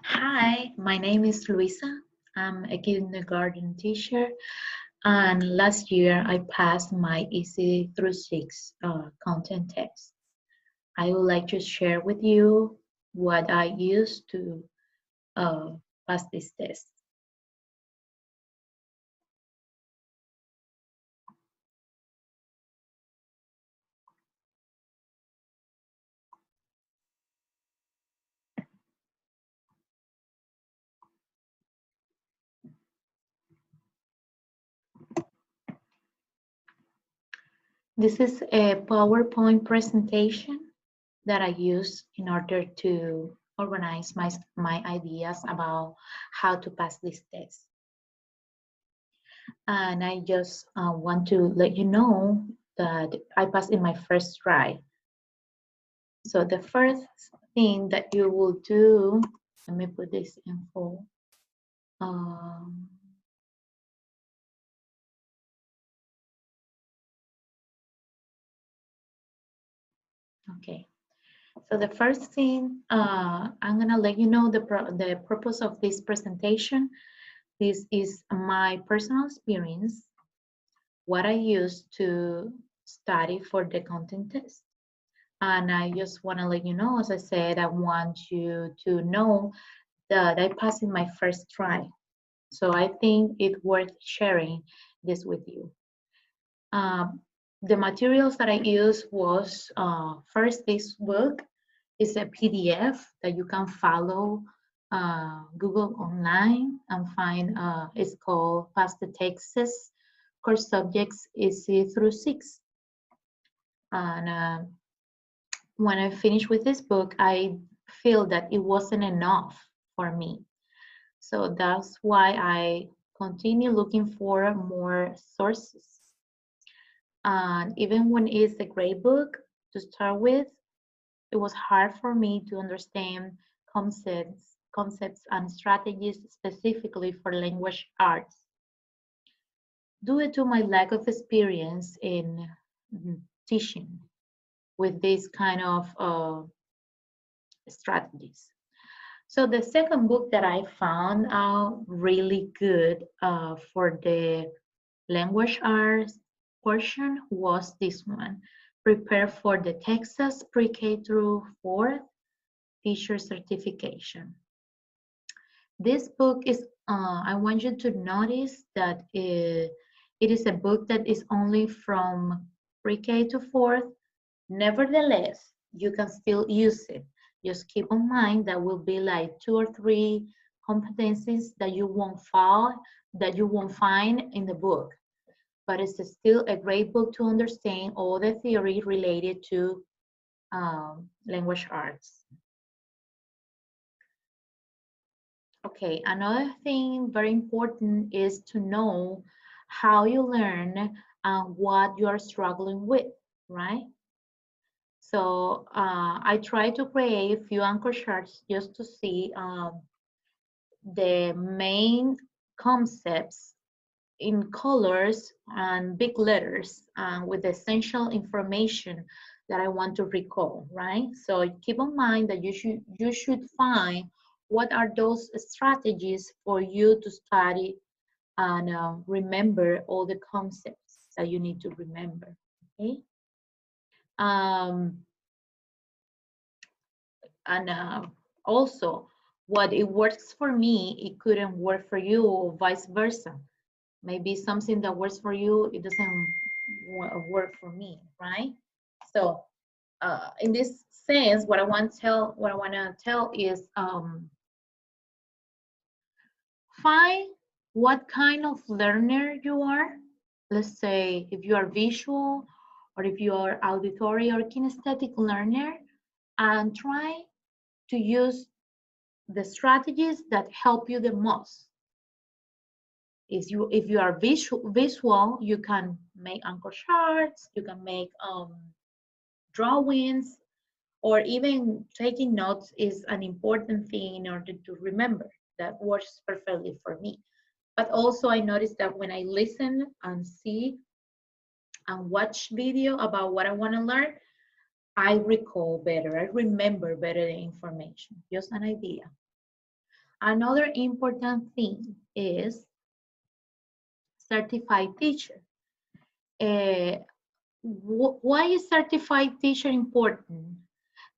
Hi, my name is Luisa. I'm a kindergarten teacher, and last year I passed my EC-6 content test. I would like to share with you what I used to uh, pass this test. This is a PowerPoint presentation that I use in order to organize my ideas about how to pass this test. And I just want to let you know that I passed in my first try. So the first thing that you will do, let me put this in full. Um, okay. So the first thing, I'm gonna let you know the purpose of this presentation. This is my personal experience, what I used to study for the content test. And I just want to let you know, as I said, I want you to know that I passed in my first try. So I think it's worth sharing this with you. Um, the materials that I used was first this book is a PDF that you can follow Google online and find it's called Pass the Texas Course Subjects EC-6. And when I finished with this book, I feel that it wasn't enough for me. So that's why I continue looking for more sources. And even when it's a great book to start with, it was hard for me to understand concepts and strategies specifically for language arts due to my lack of experience in teaching with this kind of strategies. So the second book that I found really good for the language arts portion was this one, Prepare for the Texas Pre-K through 4th Teacher Certification. This book is, I want you to notice that it is a book that is only from Pre-K to 4th. Nevertheless, you can still use it. Just keep in mind that will be like 2 or 3 competencies that you won't find in the book. But it's still a great book to understand all the theory related to language arts. Okay, another thing very important is to know how you learn and what you are struggling with, right? So I try to create a few anchor charts just to see the main concepts in colors and big letters with essential information that I want to recall, right? So keep in mind that you should find what are those strategies for you to study and remember all the concepts that you need to remember, okay? Um, and also, what it works for me, it couldn't work for you, or vice versa. Maybe something that works for you, it doesn't work for me, right? So in this sense, what I want to tell is find what kind of learner you are. Let's say if you are visual or if you are auditory or kinesthetic learner, and try to use the strategies that help you the most. If you are visual, you can make anchor charts, you can make drawings, or even taking notes is an important thing in order to remember. That works perfectly for me. But also I noticed that when I listen and see and watch video about what I want to learn, I recall better, I remember better the information. Just an idea. Another important thing is certified teacher. Why is certified teacher important?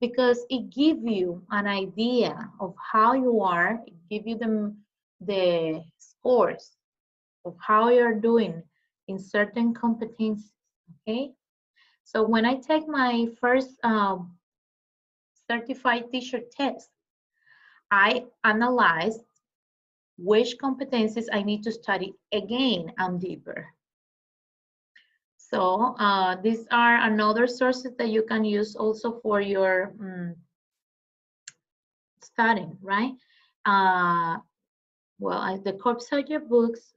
Because it gives you an idea of how you are, it gives you the scores of how you're doing in certain competencies, okay? So when I take my first certified teacher test, I analyzed which competencies I need to study again and deeper. So these are another sources that you can use also for your studying, right? Well, the core subject books,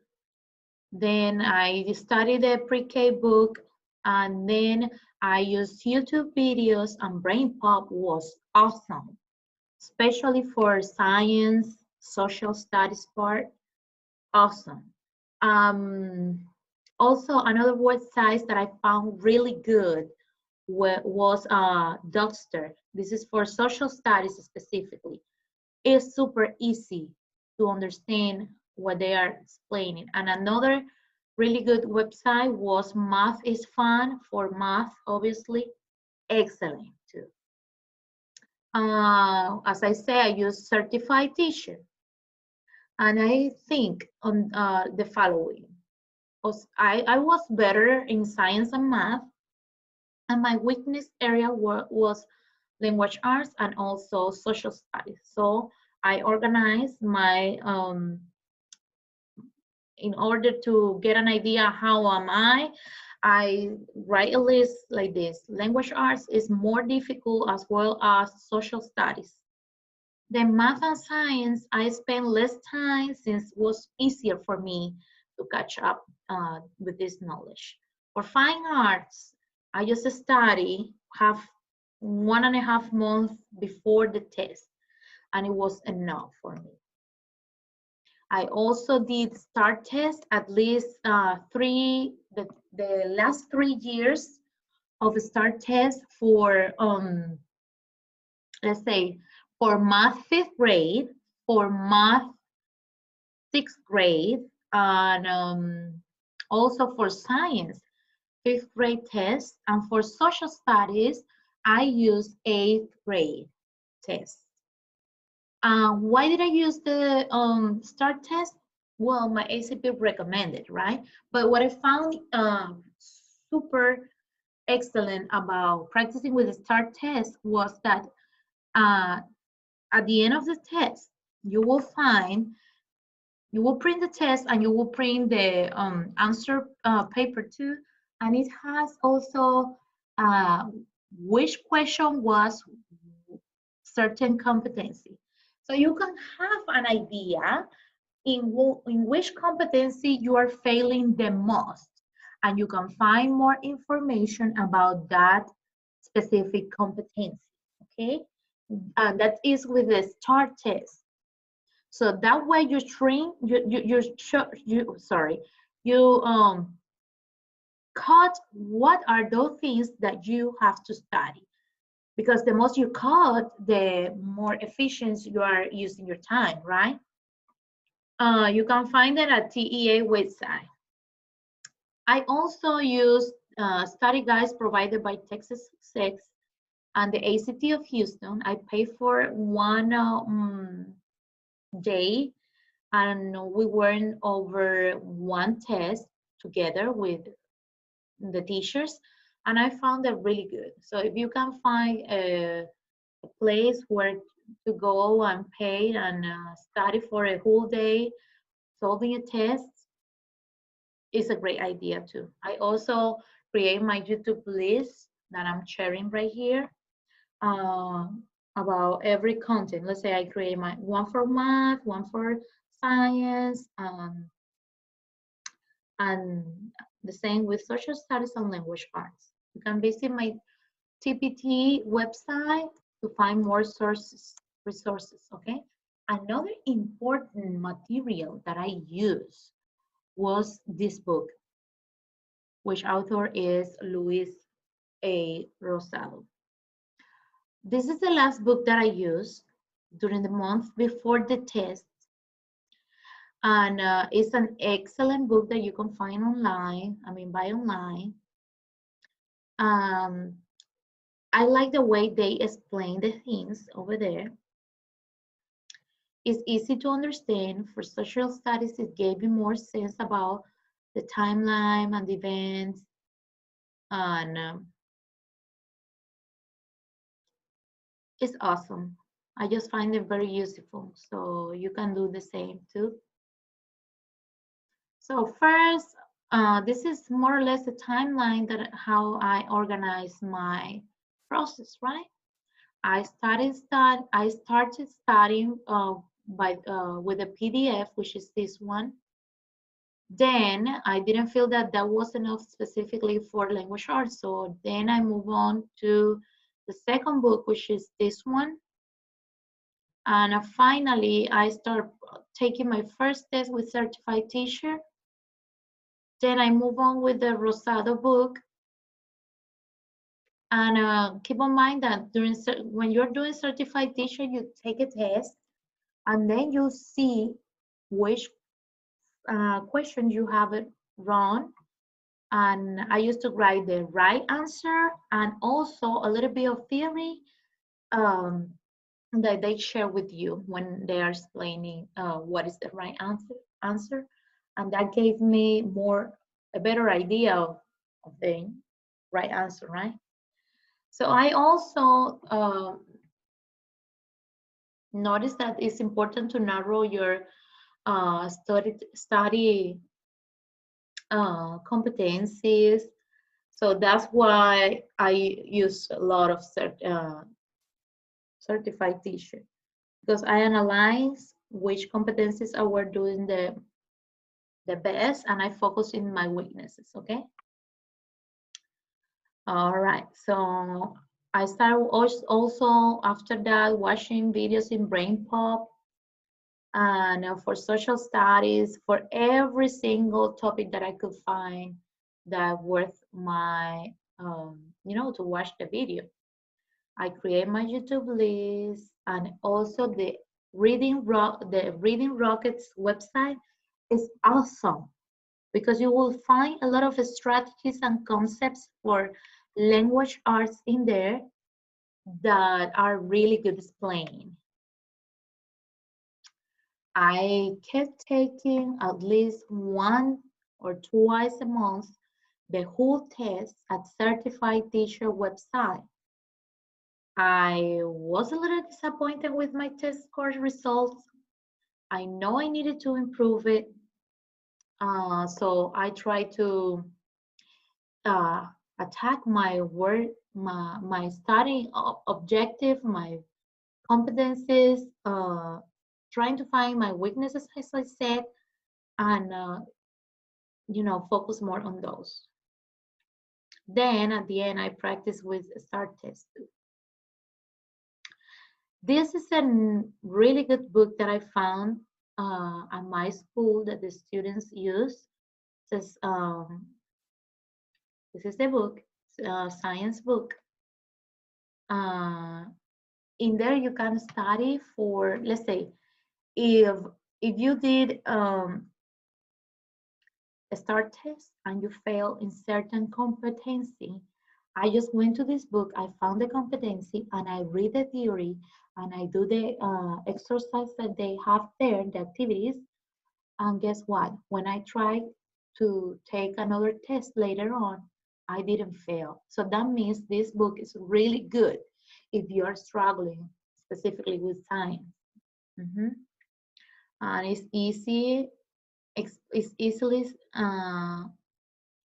then I study the pre-K book, and then I use YouTube videos, and Brain Pop was awesome, especially for science, social studies part, awesome. Also, another website that I found really good was Docster. This is for social studies specifically. It's super easy to understand what they are explaining. And another really good website was Math is Fun for math, obviously. Excellent too. As I say, I use certified teacher. And I think on the following. I was better in science and math, and my weakness area was language arts and also social studies. So I organized my, in order to get an idea how am I write a list like this. Language arts is more difficult as well as social studies. Then math and science, I spent less time since it was easier for me to catch up with this knowledge. For fine arts, I just study have 1.5 months before the test, and it was enough for me. I also did STAR test at least the last 3 years of STAR test for, let's say, for math 5th grade, for math 6th grade, and also for science 5th grade test, and for social studies, I use 8th grade test. Why did I use the STAR test? Well, my ACP recommended, right? But what I found super excellent about practicing with the STAR test was that at the end of the test, you will print the test and you will print the answer paper too. And it has also which question was certain competency. So you can have an idea in which competency you are failing the most. And you can find more information about that specific competency, okay? And that is with the STAR test. So that way you train, you cut what are those things that you have to study. Because the most you cut, the more efficient you are using your time, right? You can find it at TEA website. I also use study guides provided by Texas 6 and the ACT of Houston. I pay for one day, and we went over one test together with the teachers, and I found it really good. So if you can find a place where to go and pay and study for a whole day solving a test, is a great idea too. I also create my YouTube list that I'm sharing right here about every content. Let's say I create my one for math, one for science, and the same with social studies and language arts. You can visit my TPT website to find more resources, okay? Another important material that I use was this book, which author is Luis A. Rosado. This is the last book that I used during the month before the test And it's an excellent book that you can find online, buy online. I like the way they explain the things over there. It's easy to understand. For social studies, it gave me more sense about the timeline and the events. And it's awesome. I just find it very useful. So you can do the same too. So first, this is more or less a timeline that how I organize my process, right? I started studying with a PDF, which is this one. Then I didn't feel that that was enough specifically for language arts, so then I move on to the second book, which is this one. And finally, I start taking my first test with certified teacher. Then I move on with the Rosado book. And keep in mind that when you're doing certified teacher, you take a test and then you see which question you have it wrong. And I used to write the right answer and also a little bit of theory um, that they share with you when they are explaining what is the right answer. And that gave me a better idea of the right answer, right? So I also noticed that it's important to narrow your study competencies. So that's why I use a lot of certified teacher, because I analyze which competencies I were doing the best and I focus in my weaknesses, okay? All right, so I started also after that watching videos in Brain Pop and for social studies, for every single topic that I could find that worth my, to watch the video. I create my YouTube list, and also the Reading Rockets website is awesome because you will find a lot of strategies and concepts for language arts in there that are really good explained. I kept taking at least one or twice a month the whole test at Certified Teacher website. I was a little disappointed with my test score results. I know I needed to improve it. So I tried to uh, attack my studying objective, my competencies, trying to find my weaknesses, as I said, and focus more on those. Then at the end, I practice with STAR test too. This is a really good book that I found at my school that the students use. This is the book, science book. In there, you can study for, let's say, if you did a STAR test and you fail in certain competency, I just went to this book, I found the competency, and I read the theory, and I do the exercise that they have there, the activities, and guess what? When I tried to take another test later on, I didn't fail. So that means this book is really good if you are struggling specifically with science. And it's easily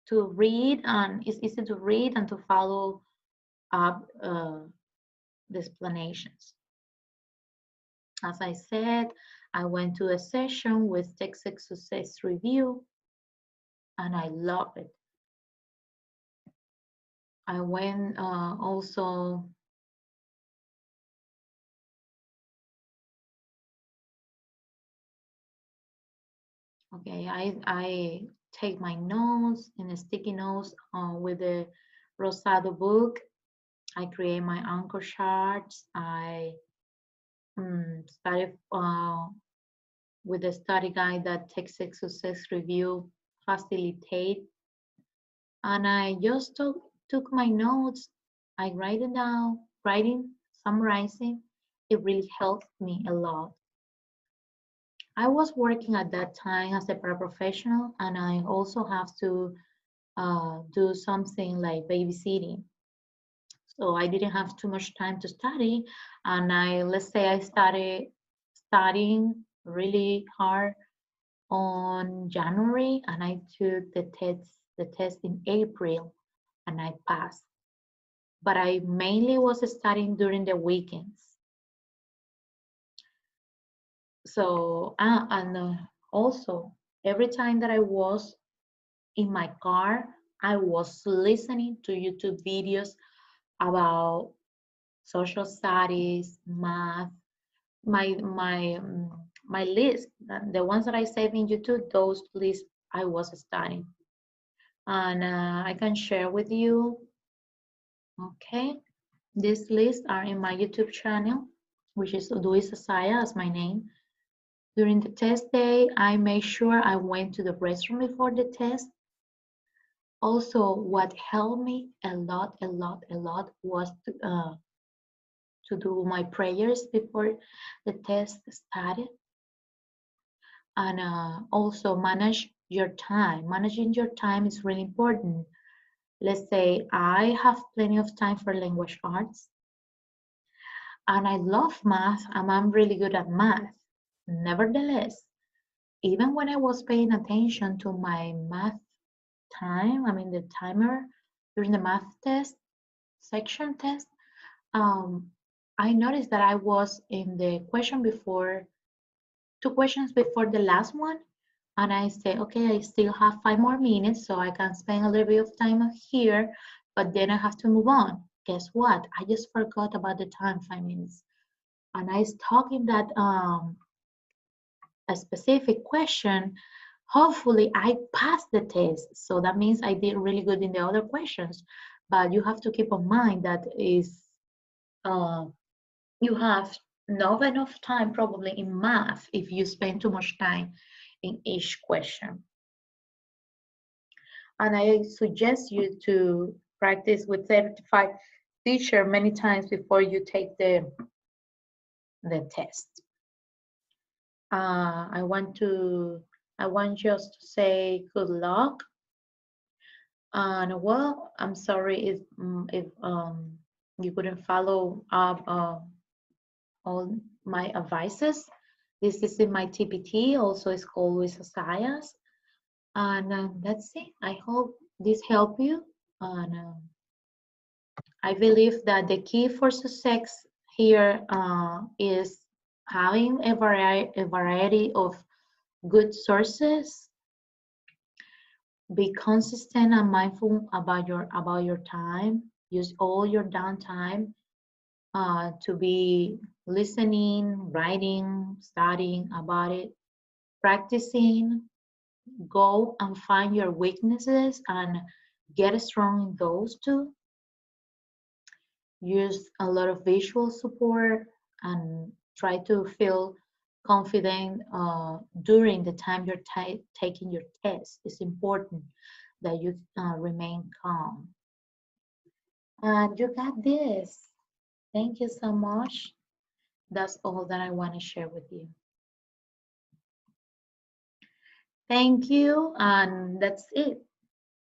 to read, and it's easy to read and to follow up the explanations. As I said, I went to a session with Texas Success Review, and I love it. I went also. Okay, I take my notes in a sticky notes with the Rosado book. I create my anchor charts. I started with the study guide that Texas Success Review facilitate. And I just took my notes. I write it down, writing, summarizing. It really helped me a lot. I was working at that time as a paraprofessional, and I also have to do something like babysitting. So I didn't have too much time to study, and let's say I started studying really hard on January, and I took the test in April, and I passed. But I mainly was studying during the weekends. So and also every time that I was in my car, I was listening to YouTube videos about social studies, math, my list, the ones that I saved in YouTube, those lists I was studying, and I can share with you. Okay, these lists are in my YouTube channel, which is Luis Asaya as my name. During the test day, I made sure I went to the restroom before the test. Also, what helped me a lot was to do my prayers before the test started, and also manage your time. Managing your time is really important. Let's say I have plenty of time for language arts, and I love math, and I'm really good at math. Nevertheless, even when I was paying attention to my math time, I mean the timer during the math test, section test, um, I noticed that I was in the question before, 2 questions before the last one, and I say, okay, I still have 5 more minutes, so I can spend a little bit of time here, but then I have to move on. Guess what? I just forgot about the time, 5 minutes, and I stuck in that a specific question. Hopefully, I passed the test, so that means I did really good in the other questions. But you have to keep in mind that is uh, you have not enough time probably in math if you spend too much time in each question. And I suggest you to practice with certified teacher many times before you take the test. I want just to say good luck. And well, I'm sorry if you couldn't follow up all my advices. This is in my TPT, also it's called Luis Asayas. And that's it. I hope this helped you. And I believe that the key for success here is having a variety of good sources. Be consistent and mindful about your time. Use all your downtime to be listening, writing, studying about it, practicing. Go and find your weaknesses and get strong in those too. Use a lot of visual support and try to feel confident during the time you're taking your test. It's important that you remain calm. And you got this. Thank you so much. That's all that I want to share with you. Thank you, and that's it.